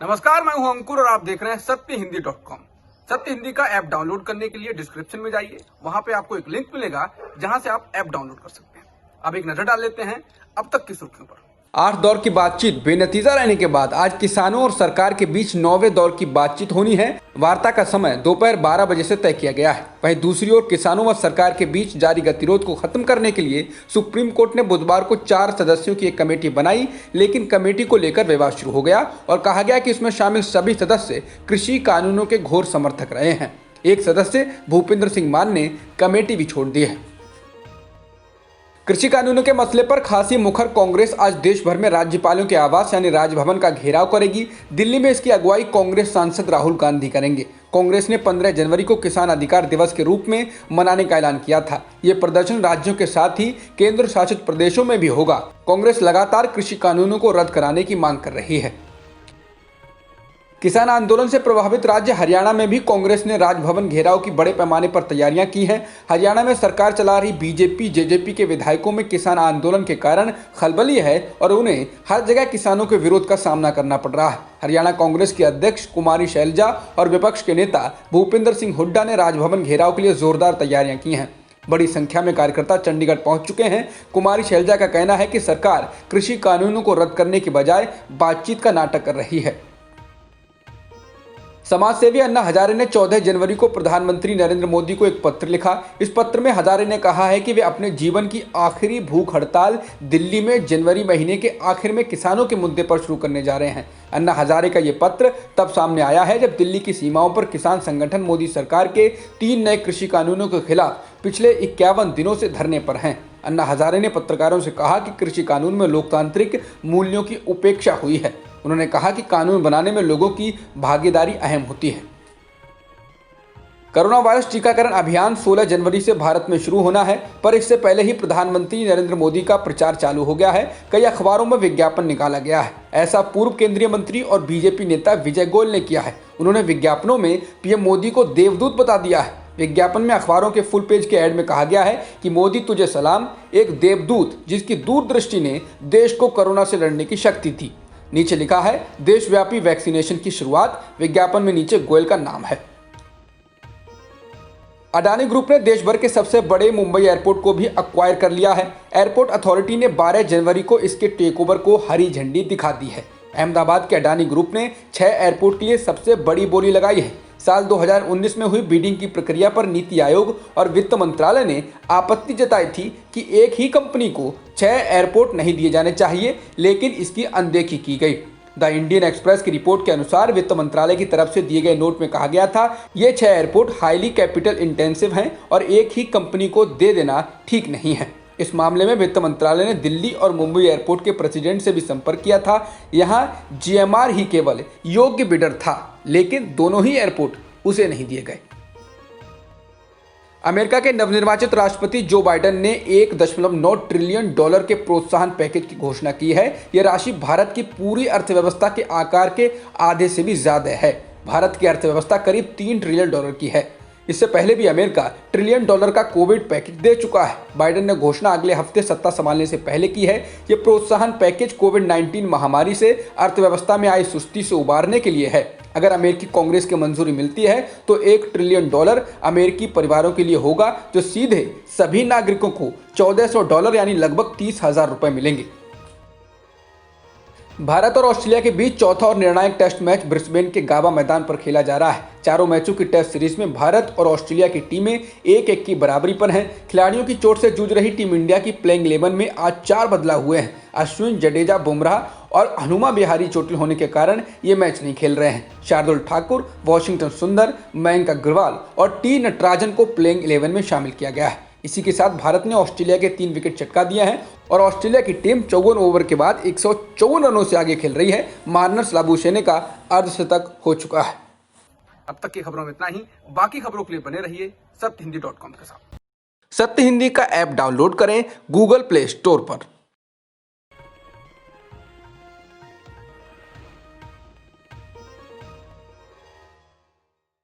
नमस्कार, मैं हूं अंकुर और आप देख रहे हैं सत्यहिंदी.com। सत्य हिंदी का ऐप डाउनलोड करने के लिए डिस्क्रिप्शन में जाइए, वहां पे आपको एक लिंक मिलेगा जहां से आप ऐप डाउनलोड कर सकते हैं। अब एक नजर डाल लेते हैं अब तक की सुर्खियों पर। 8 दौर की बातचीत बेनतीजा रहने के बाद आज किसानों और सरकार के बीच 9वें दौर की बातचीत होनी है। वार्ता का समय दोपहर 12 बजे से तय किया गया है। वहीं दूसरी ओर किसानों व सरकार के बीच जारी गतिरोध को खत्म करने के लिए सुप्रीम कोर्ट ने बुधवार को 4 सदस्यों की एक कमेटी बनाई, लेकिन कमेटी को लेकर विवाद शुरू हो गया और कहा गया कि इसमें शामिल सभी सदस्य कृषि कानूनों के घोर समर्थक रहे हैं। एक सदस्य भूपेंद्र सिंह मान ने कमेटी भी छोड़ दी है। कृषि कानूनों के मसले पर खासी मुखर कांग्रेस आज देश भर में राज्यपालों के आवास यानी राजभवन का घेराव करेगी। दिल्ली में इसकी अगुवाई कांग्रेस सांसद राहुल गांधी करेंगे। कांग्रेस ने 15 जनवरी को किसान अधिकार दिवस के रूप में मनाने का ऐलान किया था। ये प्रदर्शन राज्यों के साथ ही केंद्र शासित प्रदेशों में भी होगा। कांग्रेस लगातार कृषि कानूनों को रद्द कराने की मांग कर रही है। किसान आंदोलन से प्रभावित राज्य हरियाणा में भी कांग्रेस ने राजभवन घेराव की बड़े पैमाने पर तैयारियां की हैं। हरियाणा में सरकार चला रही बीजेपी जेजेपी के विधायकों में किसान आंदोलन के कारण खलबली है और उन्हें हर जगह किसानों के विरोध का सामना करना पड़ रहा है। हरियाणा कांग्रेस की अध्यक्ष कुमारी शैलजा और विपक्ष के नेता भूपेंद्र सिंह हुड्डा ने राजभवन घेराव के लिए जोरदार तैयारियां की हैं। बड़ी संख्या में कार्यकर्ता चंडीगढ़ पहुंच चुके हैं। कुमारी शैलजा का कहना है कि सरकार कृषि कानूनों को रद्द करने की बजाय बातचीत का नाटक कर रही है। समाजसेवी अन्ना हजारे ने 14 जनवरी को प्रधानमंत्री नरेंद्र मोदी को एक पत्र लिखा। इस पत्र में हजारे ने कहा है कि वे अपने जीवन की आखिरी भूख हड़ताल दिल्ली में जनवरी महीने के आखिर में किसानों के मुद्दे पर शुरू करने जा रहे हैं। अन्ना हजारे का ये पत्र तब सामने आया है जब दिल्ली की सीमाओं पर किसान संगठन मोदी सरकार के 3 नए कृषि कानूनों के खिलाफ पिछले 51 दिनों से धरने पर हैं। अन्ना हजारे ने पत्रकारों से कहा कि कृषि कानून में लोकतांत्रिक मूल्यों की उपेक्षा हुई है। उन्होंने कहा कि कानून बनाने में लोगों की भागीदारी अहम होती है। कोरोना वायरस टीकाकरण अभियान 16 जनवरी से भारत में शुरू होना है, पर इससे पहले ही प्रधानमंत्री नरेंद्र मोदी का प्रचार चालू हो गया है। कई अखबारों में विज्ञापन निकाला गया है। ऐसा पूर्व केंद्रीय मंत्री और बीजेपी नेता विजय गोयल ने किया है। उन्होंने विज्ञापनों में पीएम मोदी को देवदूत बता दिया है। विज्ञापन में अखबारों के फुल पेज के ऐड में कहा गया है कि मोदी तुझे सलाम, एक देवदूत जिसकी दूरदृष्टि ने देश को कोरोना से लड़ने की शक्ति थी। नीचे लिखा है देशव्यापी वैक्सीनेशन की शुरुआत। विज्ञापन में नीचे गोयल का नाम है। अडानी ग्रुप ने देश भर के सबसे बड़े मुंबई एयरपोर्ट को भी एक्वायर कर लिया है। एयरपोर्ट अथॉरिटी ने 12 जनवरी को इसके टेकओवर को हरी झंडी दिखा दी है। अहमदाबाद के अडानी ग्रुप ने 6 एयरपोर्ट के लिए सबसे बड़ी बोली लगाई है। साल 2019 में हुई बिडिंग की प्रक्रिया पर नीति आयोग और वित्त मंत्रालय ने आपत्ति जताई थी कि एक ही कंपनी को 6 एयरपोर्ट नहीं दिए जाने चाहिए, लेकिन इसकी अनदेखी की गई। द इंडियन एक्सप्रेस की रिपोर्ट के अनुसार वित्त मंत्रालय की तरफ से दिए गए नोट में कहा गया था ये 6 एयरपोर्ट हाईली कैपिटल इंटेंसिव हैं और एक ही कंपनी को दे देना ठीक नहीं है। इस मामले में वित्त मंत्रालय ने दिल्ली और मुंबई एयरपोर्ट के प्रेसिडेंट से भी संपर्क किया था। यहां जीएमआर ही केवल योग्य बिडर था, लेकिन दोनों ही एयरपोर्ट उसे नहीं दिए गए। अमेरिका के नवनिर्वाचित राष्ट्रपति जो बाइडेन ने $1.9 ट्रिलियन के प्रोत्साहन पैकेज की घोषणा की है। यह राशि भारत की पूरी अर्थव्यवस्था के आकार के आधे से भी ज्यादा है। भारत की अर्थव्यवस्था करीब $3 ट्रिलियन की है। इससे पहले भी अमेरिका $1 ट्रिलियन का कोविड पैकेज दे चुका है। बाइडेन ने घोषणा अगले हफ्ते सत्ता संभालने से पहले की है। ये प्रोत्साहन पैकेज कोविड-19 महामारी से अर्थव्यवस्था में आई सुस्ती से उबारने के लिए है। अगर अमेरिकी कांग्रेस की मंजूरी मिलती है तो $1 ट्रिलियन अमेरिकी परिवारों के लिए होगा, जो सीधे सभी नागरिकों को $1400 यानी लगभग 30,000 रुपए मिलेंगे। भारत और ऑस्ट्रेलिया के बीच चौथा और निर्णायक टेस्ट मैच ब्रिस्बेन के गाबा मैदान पर खेला जा रहा है। चारों मैचों की टेस्ट सीरीज में भारत और ऑस्ट्रेलिया की टीमें 1-1 की बराबरी पर हैं। खिलाड़ियों की चोट से जूझ रही टीम इंडिया की प्लेइंग 11 में आज 4 बदलाव हुए हैं। अश्विन, जडेजा, बुमराह और हनुमा विहारी चोटिल होने के कारण ये मैच नहीं खेल रहे हैं। शार्दुल ठाकुर, वॉशिंगटन सुंदर, मयंक अग्रवाल और टी नटराजन को प्लेइंग 11 में शामिल किया गया है। इसी के साथ भारत ने ऑस्ट्रेलिया के 3 विकेट चटका दिए हैं और ऑस्ट्रेलिया की टीम 54 ओवर के बाद 154 रनों से आगे खेल रही है। मार्नस लाबुशेने का अर्धशतक हो चुका है। अब तक की खबरों में इतना ही। बाकी खबरों के लिए बने रहिए सत्यहिंदी.com के साथ। सत्य हिंदी का ऐप डाउनलोड करें गूगल प्ले स्टोर पर।